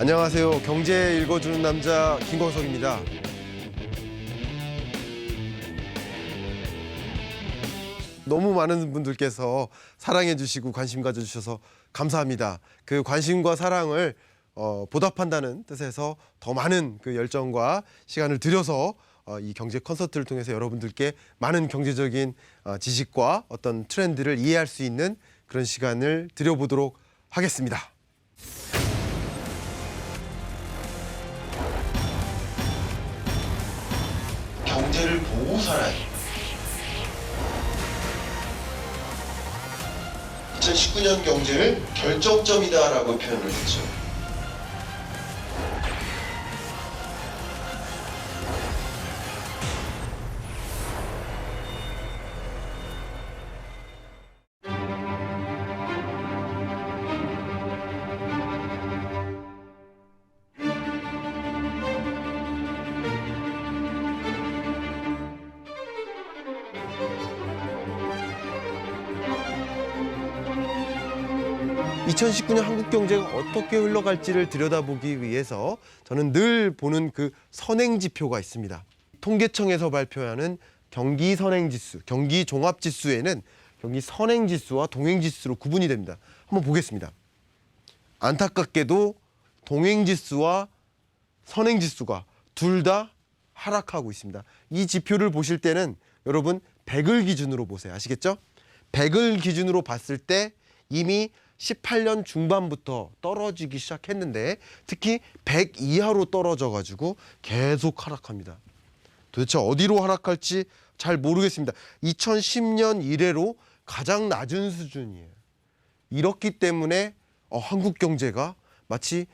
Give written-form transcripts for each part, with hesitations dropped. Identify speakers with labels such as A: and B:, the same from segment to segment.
A: 안녕하세요. 경제 읽어주는 남자 김광석입니다. 너무 많은 분들께서 사랑해 주시고 관심 가져주셔서 감사합니다. 그 관심과 사랑을 보답한다는 뜻에서 더 많은 그 열정과 시간을 들여서 이 경제 콘서트를 통해서 여러분들께 많은 경제적인 지식과 어떤 트렌드를 이해할 수 있는 그런 시간을 드려보도록 하겠습니다. 경제를 보고 살아요. 2019년 경제를 결정점이다라고 표현을 했죠. (2019년) 한국 경제가 어떻게 흘러갈지를 들여다보기 위해서 저는 늘 보는 그 선행지표가 있습니다. 통계청에서 발표하는 경기 선행지수, 경기 종합지수에는 경기 선행지수와 동행지수로 구분이 됩니다. 한번 보겠습니다. 안타깝게도 동행지수와 선행지수가 둘 다 하락하고 있습니다. 이 지표를 보실 때는 여러분 100을 기준으로 보세요. 아시겠죠? 100을 기준으로 봤을 때 이미 18년 중반부터 떨어지기 시작했는데 특히 100 이하로 떨어져가지고 계속 하락합니다. 도대체 어디로 하락할지 잘 모르겠습니다. 2010년 이래로 가장 낮은 수준이에요. 이렇기 때문에 한국 경제가 마치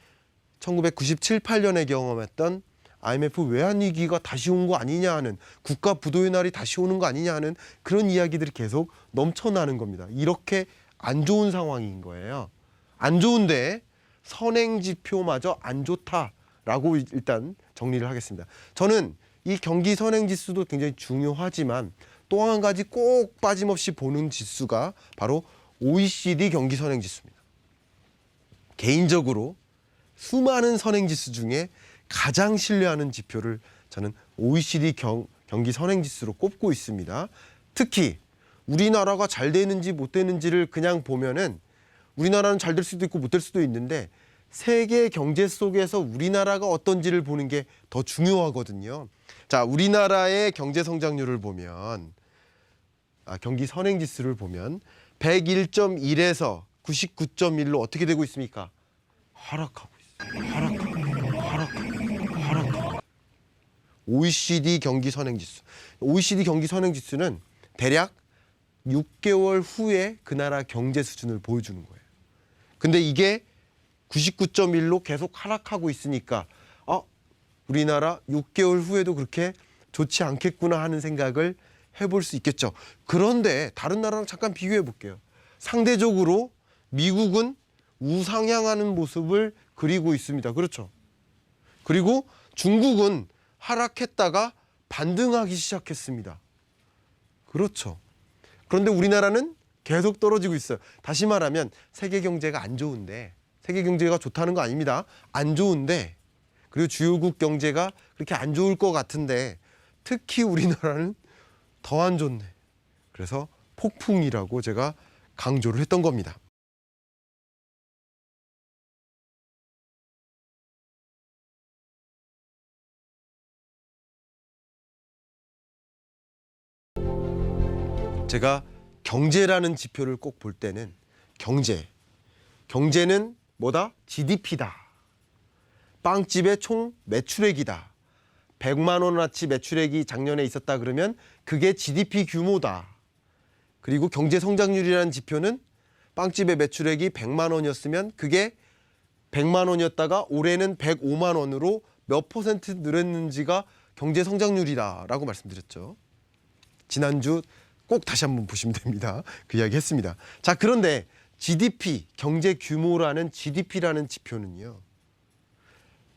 A: 1997, 8년에 경험했던 IMF 외환위기가 다시 온 거 아니냐 하는, 국가 부도의 날이 다시 오는 거 아니냐 하는 그런 이야기들이 계속 넘쳐나는 겁니다. 이렇게 안 좋은 상황인 거예요. 안 좋은데 선행지표마저 안 좋다라고 일단 정리를 하겠습니다. 저는 이 경기 선행지수도 굉장히 중요하지만 또 한 가지 꼭 빠짐없이 보는 지수가 바로 OECD 경기 선행지수입니다. 개인적으로 수많은 선행지수 중에 가장 신뢰하는 지표를 저는 OECD 경기 선행지수로 꼽고 있습니다. 특히 우리나라가 잘 되는지 못 되는지를 그냥 보면은 우리나라는 잘 될 수도 있고 못 될 수도 있는데 세계 경제 속에서 우리나라가 어떤지를 보는 게 더 중요하거든요. 자, 우리나라의 경제 성장률을 보면 경기 선행지수를 보면 101.1에서 99.1로 어떻게 되고 있습니까? 하락하고 있어요. 하락하고. OECD 경기 선행지수. OECD 경기 선행지수는 대략 6개월 후에 그 나라 경제 수준을 보여주는 거예요. 근데 이게 99.1로 계속 하락하고 있으니까 우리나라 6개월 후에도 그렇게 좋지 않겠구나 하는 생각을 해볼 수 있겠죠. 그런데 다른 나라랑 잠깐 비교해 볼게요. 상대적으로 미국은 우상향하는 모습을 그리고 있습니다. 그렇죠. 그리고 중국은 하락했다가 반등하기 시작했습니다. 그렇죠. 그런데 우리나라는 계속 떨어지고 있어요. 다시 말하면 세계 경제가 안 좋은데, 세계 경제가 좋다는 거 아닙니다. 안 좋은데, 그리고 주요국 경제가 그렇게 안 좋을 것 같은데 특히 우리나라는 더 안 좋네. 그래서 폭풍이라고 제가 강조를 했던 겁니다. 제가 경제라는 지표를 꼭 볼 때는 경제는 뭐다? GDP다. 빵집의 총 매출액이다. 100만 원어치 매출액이 작년에 있었다 그러면 그게 GDP 규모다. 그리고 경제 성장률이라는 지표는 빵집의 매출액이 100만 원이었으면 그게 100만 원이었다가 올해는 105만 원으로 몇 퍼센트 늘었는지가 경제 성장률이다라고 말씀드렸죠. 지난주 꼭 다시 한번 보시면 됩니다. 그 이야기 했습니다. 자, 그런데 GDP, 경제 규모라는 GDP라는 지표는요.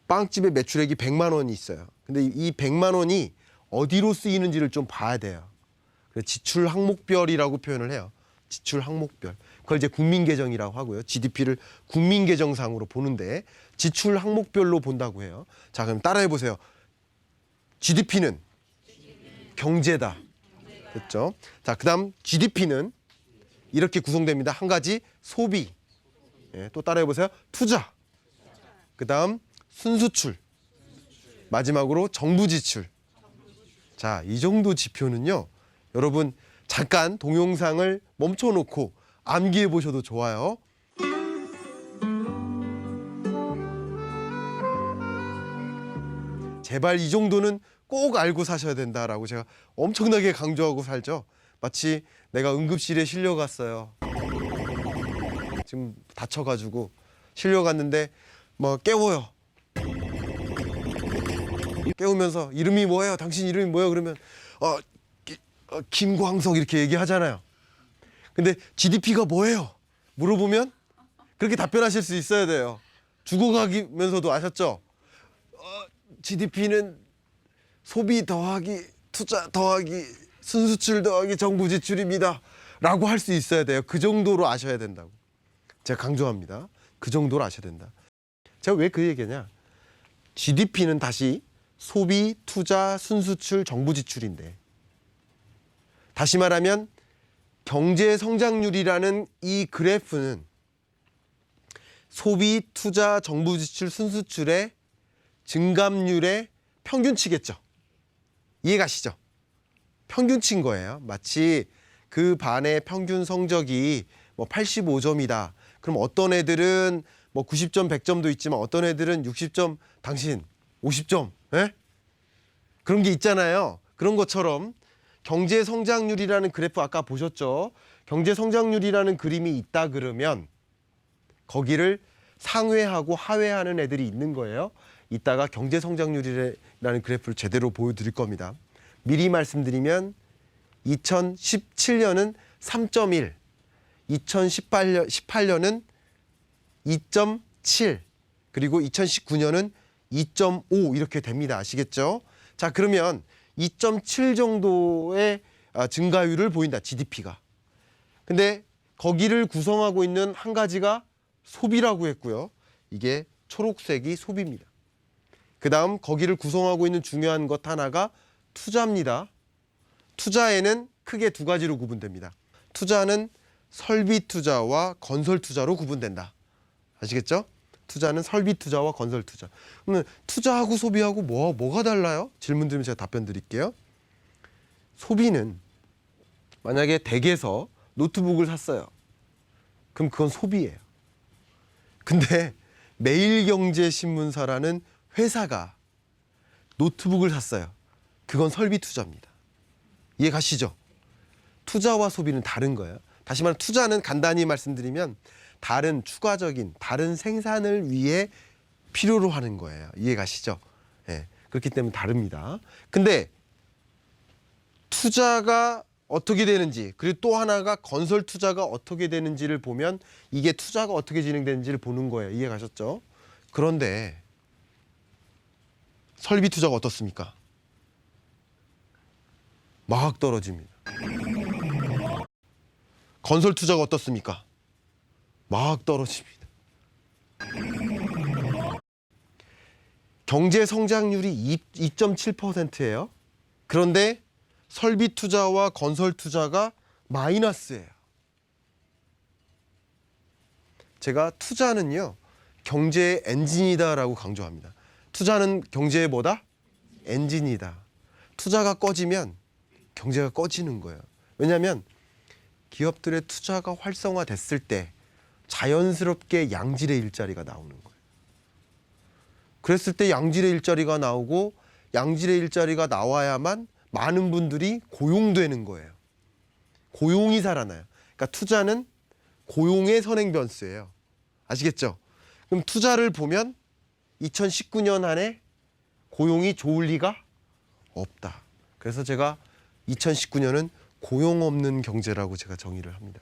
A: 빵집의 매출액이 100만 원이 있어요. 근데 이 100만 원이 어디로 쓰이는지를 좀 봐야 돼요. 지출 항목별이라고 표현을 해요. 지출 항목별. 그걸 이제 국민계정이라고 하고요. GDP를 국민계정상으로 보는데 지출 항목별로 본다고 해요. 자, 그럼 따라해 보세요. GDP는 경제다. 됐죠? 자, 그다음 GDP는 이렇게 구성됩니다. 한 가지 소비. 예, 또 따라해 보세요. 투자. 그다음 순수출. 마지막으로 정부 지출. 자, 이 정도 지표는요. 여러분 잠깐 동영상을 멈춰 놓고 암기해 보셔도 좋아요. 제발 이 정도는 꼭 알고 사셔야 된다라고 제가 엄청나게 강조하고 살죠. 마치 내가 응급실에 실려갔어요. 지금 다쳐가지고 실려갔는데 뭐 깨워요. 깨우면서 이름이 뭐예요? 당신 이름이 뭐예요? 그러면 김광석 이렇게 얘기하잖아요. 근데 GDP가 뭐예요? 물어보면 그렇게 답변하실 수 있어야 돼요. 죽어가면서도 아셨죠? GDP는 소비 더하기 투자 더하기 순수출 더하기 정부 지출입니다. 라고 할 수 있어야 돼요. 그 정도로 아셔야 된다고. 제가 강조합니다. 그 정도로 아셔야 된다. 제가 왜 그 얘기하냐? GDP는 다시 소비, 투자, 순수출, 정부 지출인데 다시 말하면 경제 성장률이라는 이 그래프는 소비, 투자, 정부 지출, 순수출의 증감률의 평균치겠죠. 이해가시죠? 평균치인 거예요. 마치 그 반의 평균 성적이 뭐 85점이다. 그럼 어떤 애들은 뭐 90점, 100점도 있지만 어떤 애들은 60점, 당신 50점. 예? 그런 게 있잖아요. 그런 것처럼 경제 성장률이라는 그래프 아까 보셨죠? 경제 성장률이라는 그림이 있다 그러면 거기를 상회하고 하회하는 애들이 있는 거예요. 이따가 경제 성장률이라는 그래프를 제대로 보여드릴 겁니다. 미리 말씀드리면 2017년은 3.1, 2018년은 2.7, 그리고 2019년은 2.5 이렇게 됩니다. 아시겠죠? 자, 그러면 2.7 정도의 증가율을 보인다. GDP가. 근데 거기를 구성하고 있는 한 가지가 소비라고 했고요. 이게 초록색이 소비입니다. 그 다음 거기를 구성하고 있는 중요한 것 하나가 투자입니다. 투자에는 크게 두 가지로 구분됩니다. 투자는 설비 투자와 건설 투자로 구분된다. 아시겠죠? 투자는 설비 투자와 건설 투자. 그러면 투자하고 소비하고 뭐가 달라요? 질문 드리면 제가 답변 드릴게요. 소비는 만약에 댁에서 노트북을 샀어요. 그럼 그건 소비예요. 근데 매일경제신문사라는 회사가 노트북을 샀어요. 그건 설비 투자입니다. 이해 가시죠? 투자와 소비는 다른 거예요. 다시 말해 투자는 간단히 말씀드리면 다른 추가적인 다른 생산을 위해 필요로 하는 거예요. 이해 가시죠? 예, 그렇기 때문에 다릅니다. 근데 투자가 어떻게 되는지 그리고 또 하나가 건설 투자가 어떻게 되는지를 보면 이게 투자가 어떻게 진행되는지를 보는 거예요. 이해 가셨죠? 그런데 설비 투자가 어떻습니까? 막 떨어집니다. 건설 투자가 어떻습니까? 막 떨어집니다. 경제 성장률이 2.7%예요. 그런데 설비 투자와 건설 투자가 마이너스예요. 제가 투자는요, 경제의 엔진이다라고 강조합니다. 투자는 경제의 뭐다? 엔진이다. 투자가 꺼지면 경제가 꺼지는 거예요. 왜냐하면 기업들의 투자가 활성화됐을 때 자연스럽게 양질의 일자리가 나오는 거예요. 그랬을 때 양질의 일자리가 나오고 양질의 일자리가 나와야만 많은 분들이 고용되는 거예요. 고용이 살아나요. 그러니까 투자는 고용의 선행 변수예요. 아시겠죠? 그럼 투자를 보면 2019년 안에 고용이 좋을 리가 없다. 그래서 제가 2019년은 고용 없는 경제라고 제가 정의를 합니다.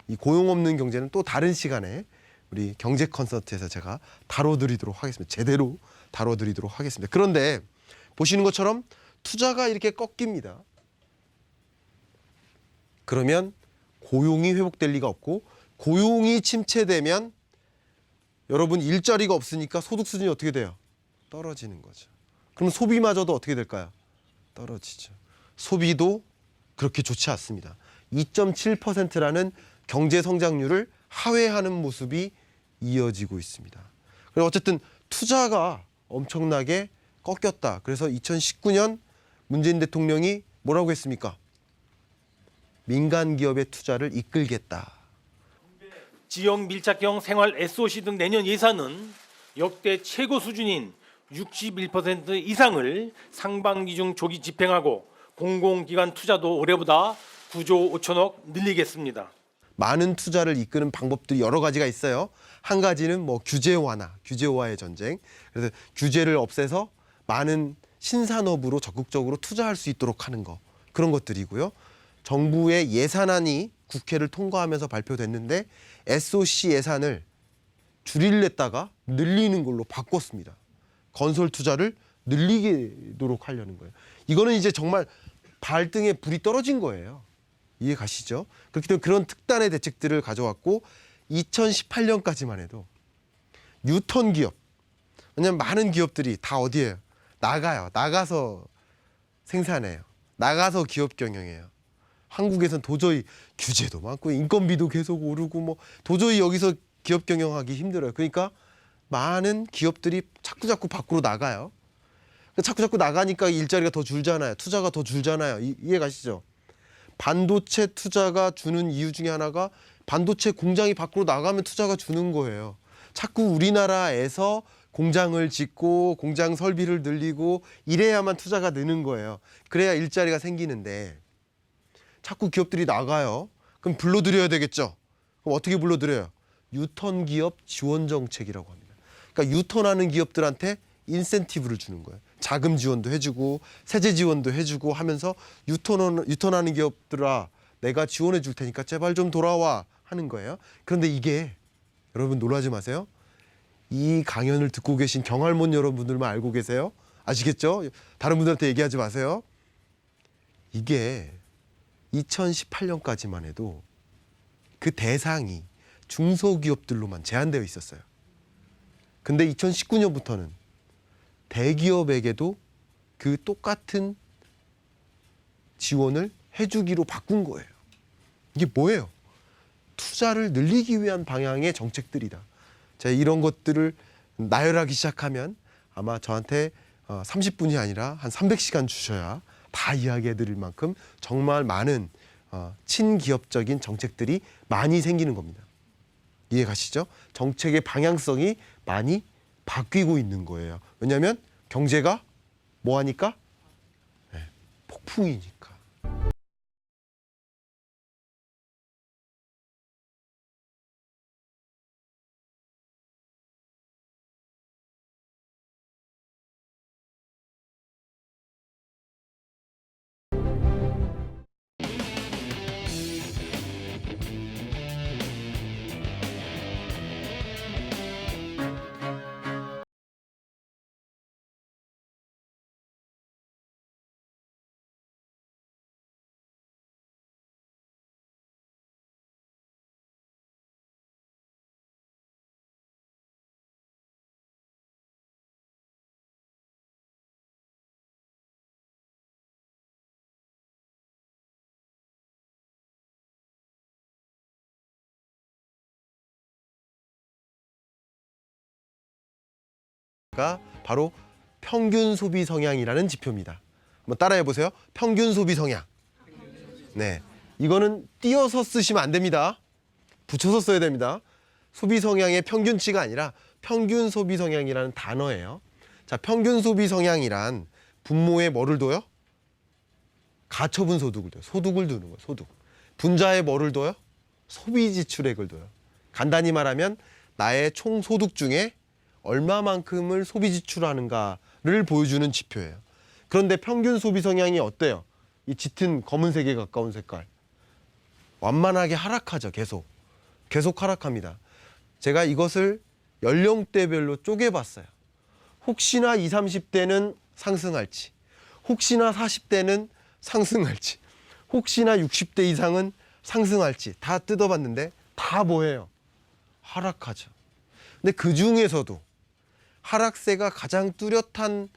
A: 이 고용 없는 경제는 또 다른 시간에 우리 경제 콘서트에서 제가 다뤄드리도록 하겠습니다. 제대로 다뤄드리도록 하겠습니다. 그런데 보시는 것처럼 투자가 이렇게 꺾입니다. 그러면 고용이 회복될 리가 없고, 고용이 침체되면 여러분 일자리가 없으니까 소득 수준이 어떻게 돼요? 떨어지는 거죠. 그럼 소비마저도 어떻게 될까요? 떨어지죠. 소비도 그렇게 좋지 않습니다. 2.7%라는 경제 성장률을 하회하는 모습이 이어지고 있습니다. 그리고 어쨌든 투자가 엄청나게 꺾였다. 그래서 2019년 문재인 대통령이 뭐라고 했습니까? 민간 기업의 투자를 이끌겠다.
B: 지역 밀착형 생활 SOC 등 내년 예산은 역대 최고 수준인 61% 이상을 상반기 중 조기 집행하고 공공기관 투자도 올해보다 9조 5천억 늘리겠습니다.
A: 많은 투자를 이끄는 방법들이 여러 가지가 있어요. 한 가지는 뭐 규제 완화, 규제와의 전쟁. 그래서 규제를 없애서 많은 신산업으로 적극적으로 투자할 수 있도록 하는 거. 그런 것들이고요. 정부의 예산안이 국회를 통과하면서 발표됐는데 SOC 예산을 줄이려다가 늘리는 걸로 바꿨습니다. 건설 투자를 늘리도록 하려는 거예요. 이거는 이제 정말 발등에 불이 떨어진 거예요. 이해 가시죠? 그렇기 때문에 그런 특단의 대책들을 가져왔고 2018년까지만 해도 뉴턴 기업, 왜냐하면 많은 기업들이 다 어디에요? 나가요. 나가서 생산해요. 나가서 기업 경영해요. 한국에선 도저히 규제도 많고 인건비도 계속 오르고 뭐 도저히 여기서 기업 경영하기 힘들어요. 그러니까 많은 기업들이 자꾸 밖으로 나가요. 자꾸 나가니까 일자리가 더 줄잖아요. 투자가 더 줄잖아요. 이해 가시죠? 반도체 투자가 주는 이유 중에 하나가 반도체 공장이 밖으로 나가면 투자가 주는 거예요. 자꾸 우리나라에서 공장을 짓고 공장 설비를 늘리고 이래야만 투자가 느는 거예요. 그래야 일자리가 생기는데 자꾸 기업들이 나가요. 그럼 불러들여야 되겠죠. 그럼 어떻게 불러들여요? 유턴 기업 지원 정책이라고 합니다. 그러니까 유턴하는 기업들한테 인센티브를 주는 거예요. 자금 지원도 해주고 세제 지원도 해주고 하면서 유턴하는 기업들아 내가 지원해 줄 테니까 제발 좀 돌아와 하는 거예요. 그런데 이게 여러분 놀라지 마세요. 이 강연을 듣고 계신 경할몬 여러분들만 알고 계세요. 아시겠죠? 다른 분들한테 얘기하지 마세요. 이게 2018년까지만 해도 그 대상이 중소기업들로만 제한되어 있었어요. 근데 2019년부터는 대기업에게도 그 똑같은 지원을 해주기로 바꾼 거예요. 이게 뭐예요? 투자를 늘리기 위한 방향의 정책들이다. 제가 이런 것들을 나열하기 시작하면 아마 저한테 30분이 아니라 한 300시간 주셔야 다 이야기해 드릴 만큼 정말 많은 친기업적인 정책들이 많이 생기는 겁니다. 이해 가시죠? 정책의 방향성이 많이 바뀌고 있는 거예요. 왜냐하면 경제가 뭐하니까? 네, 폭풍이니까. 가 바로 평균 소비 성향이라는 지표입니다. 한번 따라해 보세요. 평균 소비 성향. 네, 이거는 띄어서 쓰시면 안 됩니다. 붙여서 써야 됩니다. 소비 성향의 평균치가 아니라 평균 소비 성향이라는 단어예요. 자, 평균 소비 성향이란 분모에 뭐를 둬요? 가처분 소득을 둬요. 소득을 두는 거예요. 소득. 분자에 뭐를 둬요? 소비 지출액을 둬요. 간단히 말하면 나의 총 소득 중에 얼마만큼을 소비 지출하는가를 보여주는 지표예요. 그런데 평균 소비 성향이 어때요? 이 짙은 검은색에 가까운 색깔. 완만하게 하락하죠. 계속 하락합니다. 제가 이것을 연령대별로 쪼개봤어요. 혹시나 20, 30대는 상승할지, 혹시나 40대는 상승할지, 혹시나 60대 이상은 상승할지 다 뜯어봤는데 다 뭐예요? 하락하죠. 근데 그 중에서도 하락세가 가장 뚜렷한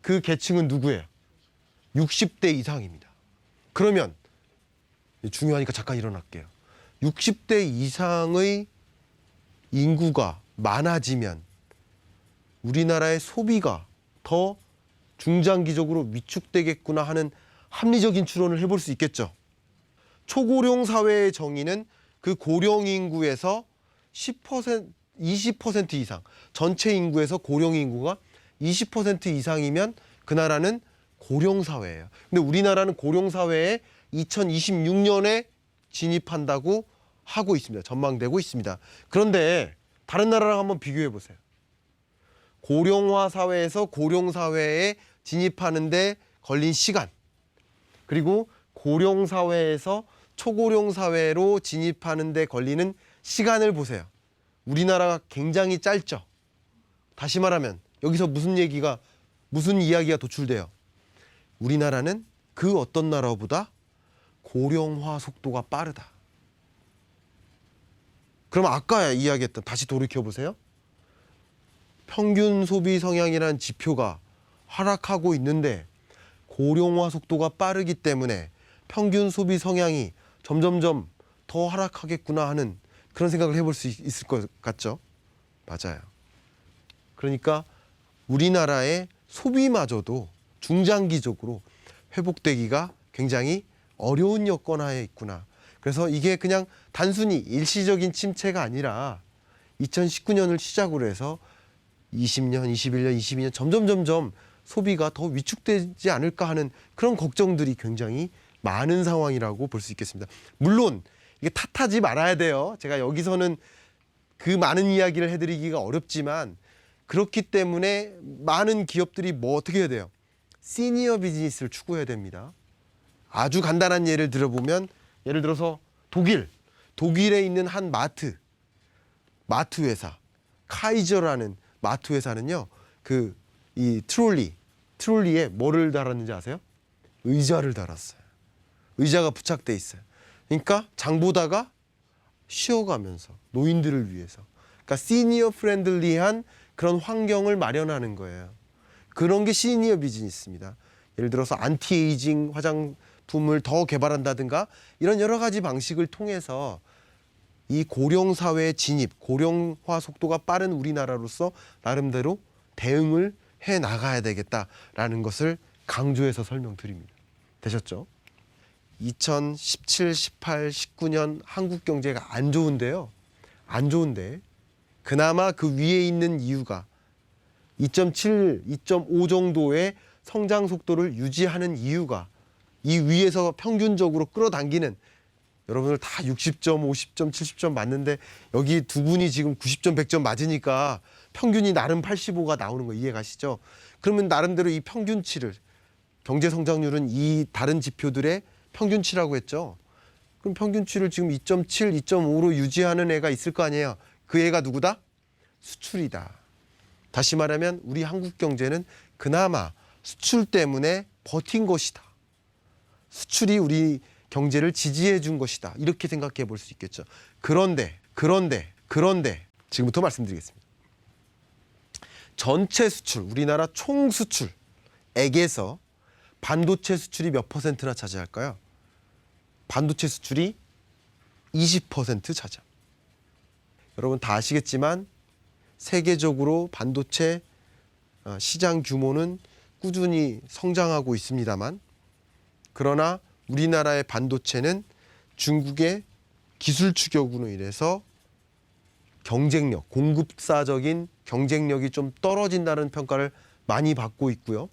A: 그 계층은 누구예요? 60대 이상입니다. 그러면 중요하니까 잠깐 일어날게요. 60대 이상의 인구가 많아지면 우리나라의 소비가 더 중장기적으로 위축되겠구나 하는 합리적인 추론을 해볼 수 있겠죠. 초고령 사회의 정의는 그 고령 인구에서 10%, 20% 이상, 전체 인구에서 고령 인구가 20% 이상이면 그 나라는 고령 사회예요. 근데 우리나라는 고령 사회에 2026년에 진입한다고 하고 있습니다. 전망되고 있습니다. 그런데 다른 나라랑 한번 비교해 보세요. 고령화 사회에서 고령 사회에 진입하는데 걸린 시간, 그리고 고령 사회에서 초고령 사회로 진입하는데 걸리는 시간을 보세요. 우리나라가 굉장히 짧죠. 다시 말하면 여기서 무슨 이야기가 도출돼요? 우리나라는 그 어떤 나라보다 고령화 속도가 빠르다. 그럼 아까 이야기했던, 다시 돌이켜보세요. 평균 소비 성향이라는 지표가 하락하고 있는데 고령화 속도가 빠르기 때문에 평균 소비 성향이 점점점 더 하락하겠구나 하는 그런 생각을 해볼 수 있을 것 같죠? 맞아요. 그러니까 우리나라의 소비마저도 중장기적으로 회복되기가 굉장히 어려운 여건하에 있구나. 그래서 이게 그냥 단순히 일시적인 침체가 아니라 2019년을 시작으로 해서 20년, 21년, 22년 점점 소비가 더 위축되지 않을까 하는 그런 걱정들이 굉장히 많은 상황이라고 볼 수 있겠습니다. 물론 이게 탓하지 말아야 돼요. 제가 여기서는 그 많은 이야기를 해드리기가 어렵지만 그렇기 때문에 많은 기업들이 어떻게 해야 돼요? 시니어 비즈니스를 추구해야 됩니다. 아주 간단한 예를 들어보면, 예를 들어서 독일에 있는 한 마트 회사, 카이저라는 마트 회사는요, 이 트롤리에 뭐를 달았는지 아세요? 의자를 달았어요. 의자가 부착돼 있어요. 그러니까 장 보다가 쉬어가면서 노인들을 위해서, 그러니까 시니어 프렌들리한 그런 환경을 마련하는 거예요. 그런 게 시니어 비즈니스입니다. 예를 들어서 안티에이징 화장품을 더 개발한다든가 이런 여러 가지 방식을 통해서 이 고령 사회의 진입, 고령화 속도가 빠른 우리나라로서 나름대로 대응을 해 나가야 되겠다라는 것을 강조해서 설명드립니다. 되셨죠? 2017, 18, 19년 한국 경제가 안 좋은데요. 안 좋은데 그나마 그 위에 있는 이유가 2.7, 2.5 정도의 성장 속도를 유지하는 이유가 이 위에서 평균적으로 끌어당기는, 여러분들 다 60점, 50점, 70점 맞는데 여기 두 분이 지금 90점, 100점 맞으니까 평균이 나름 85가 나오는 거 이해가시죠? 그러면 나름대로 이 평균치를, 경제 성장률은 이 다른 지표들의 평균치라고 했죠. 그럼 평균치를 지금 2.7, 2.5로 유지하는 애가 있을 거 아니에요. 그 애가 누구다? 수출이다. 다시 말하면 우리 한국 경제는 그나마 수출 때문에 버틴 것이다. 수출이 우리 경제를 지지해 준 것이다. 이렇게 생각해 볼 수 있겠죠. 그런데 지금부터 말씀드리겠습니다. 전체 수출, 우리나라 총 수출액에서 반도체 수출이 몇 퍼센트나 차지할까요? 반도체 수출이 20% 차지합니다. 여러분 다 아시겠지만 세계적으로 반도체 시장 규모는 꾸준히 성장하고 있습니다만, 그러나 우리나라의 반도체는 중국의 기술 추격으로 인해서 경쟁력, 공급사적인 경쟁력이 좀 떨어진다는 평가를 많이 받고 있고요.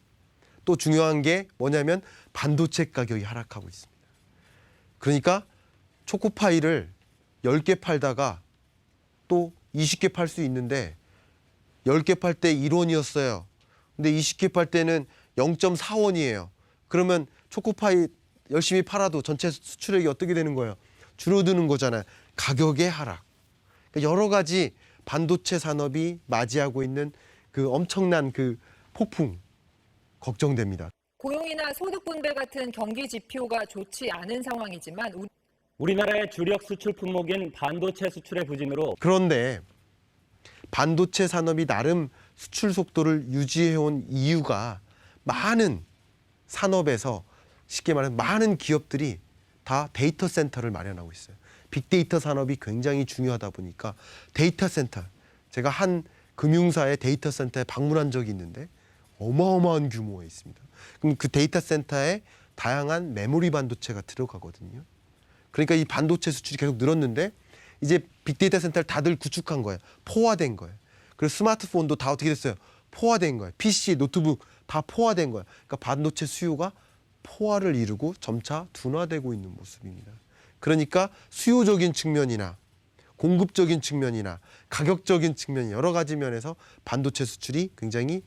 A: 또 중요한 게 뭐냐면 반도체 가격이 하락하고 있습니다. 그러니까 초코파이를 10개 팔다가 또 20개 팔 수 있는데 10개 팔 때 1원이었어요. 근데 20개 팔 때는 0.4원이에요. 그러면 초코파이 열심히 팔아도 전체 수출액이 어떻게 되는 거예요? 줄어드는 거잖아요. 가격의 하락. 그러니까 여러 가지 반도체 산업이 맞이하고 있는 그 엄청난 그 폭풍 걱정됩니다.
C: 고용이나 소득 분배 같은 경기 지표가 좋지 않은 상황이지만 우리나라의 주력 수출 품목인 반도체 수출의 부진으로
A: 그런데 반도체 산업이 나름 수출 속도를 유지해온 이유가 많은 산업에서 쉽게 말하면 많은 기업들이 다 데이터 센터를 마련하고 있어요. 빅데이터 산업이 굉장히 중요하다 보니까 데이터 센터, 제가 한 금융사의 데이터 센터에 방문한 적이 있는데 어마어마한 규모에 있습니다. 그럼 그 데이터 센터에 다양한 메모리 반도체가 들어가거든요. 그러니까 이 반도체 수출이 계속 늘었는데 이제 빅데이터 센터를 다들 구축한 거예요. 포화된 거예요. 그리고 스마트폰도 다 어떻게 됐어요? 포화된 거예요. PC, 노트북 다 포화된 거예요. 그러니까 반도체 수요가 포화를 이루고 점차 둔화되고 있는 모습입니다. 그러니까 수요적인 측면이나 공급적인 측면이나 가격적인 측면 여러 가지 면에서 반도체 수출이 굉장히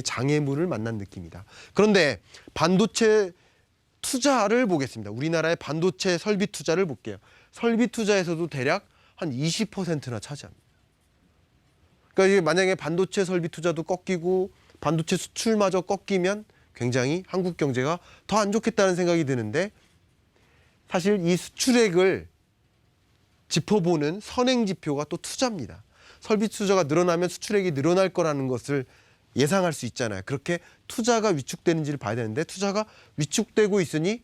A: 장애물을 만난 느낌이다. 그런데 반도체 투자를 보겠습니다. 우리나라의 반도체 설비 투자를 볼게요. 설비 투자에서도 대략 한 20%나 차지합니다. 그러니까 이게 만약에 반도체 설비 투자도 꺾이고 반도체 수출마저 꺾이면 굉장히 한국 경제가 더 안 좋겠다는 생각이 드는데 사실 이 수출액을 짚어보는 선행지표가 또 투자입니다. 설비 투자가 늘어나면 수출액이 늘어날 거라는 것을 예상할 수 있잖아요. 그렇게 투자가 위축되는지를 봐야 되는데 투자가 위축되고 있으니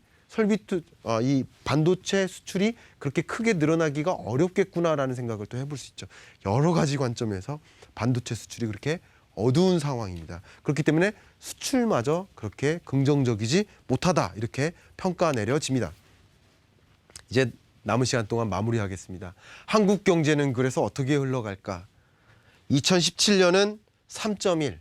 A: 이 반도체 수출이 그렇게 크게 늘어나기가 어렵겠구나라는 생각을 또 해볼 수 있죠. 여러 가지 관점에서 반도체 수출이 그렇게 어두운 상황입니다. 그렇기 때문에 수출마저 그렇게 긍정적이지 못하다 이렇게 평가 내려집니다. 이제 남은 시간 동안 마무리하겠습니다. 한국 경제는 그래서 어떻게 흘러갈까? 2017년은 3.1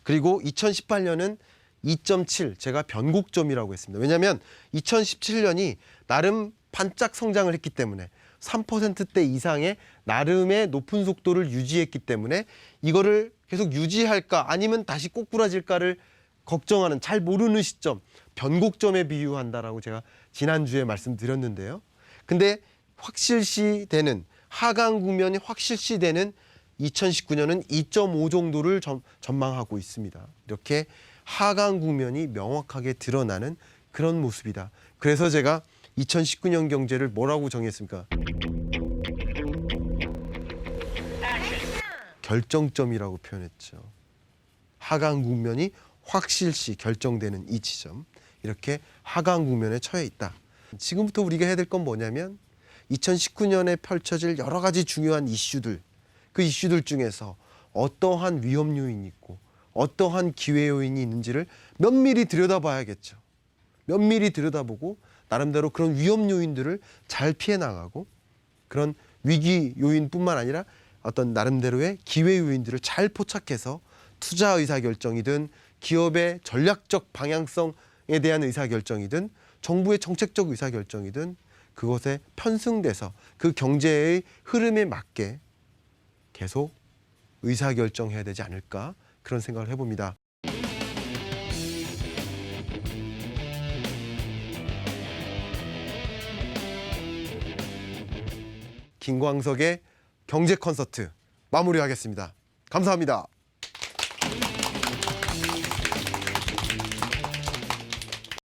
A: 그리고 2018년은 2.7 제가 변곡점이라고 했습니다. 왜냐하면 2017년이 나름 반짝 성장을 했기 때문에 3%대 이상의 나름의 높은 속도를 유지했기 때문에 이거를 계속 유지할까 아니면 다시 꼬꾸라질까를 걱정하는 잘 모르는 시점 변곡점에 비유한다라고 제가 지난주에 말씀드렸는데요. 근데 확실시되는 하강 국면이 확실시되는 2019년은 2.5 정도를 전망하고 있습니다. 이렇게 하강 국면이 명확하게 드러나는 그런 모습이다. 그래서 제가 2019년 경제를 뭐라고 정했습니까? 결정점이라고 표현했죠. 하강 국면이 확실시 결정되는 이 지점, 이렇게 하강 국면에 처해 있다. 지금부터 우리가 해야 될 건 뭐냐면 2019년에 펼쳐질 여러 가지 중요한 이슈들, 그 이슈들 중에서 어떠한 위험 요인이 있고 어떠한 기회 요인이 있는지를 면밀히 들여다봐야겠죠. 면밀히 들여다보고 나름대로 그런 위험 요인들을 잘 피해 나가고 그런 위기 요인뿐만 아니라 어떤 나름대로의 기회 요인들을 잘 포착해서 투자 의사결정이든 기업의 전략적 방향성에 대한 의사결정이든 정부의 정책적 의사결정이든 그것에 편승돼서 그 경제의 흐름에 맞게 계속 의사결정해야 되지 않을까 그런 생각을 해봅니다. 김광석의 경제 콘서트 마무리하겠습니다. 감사합니다.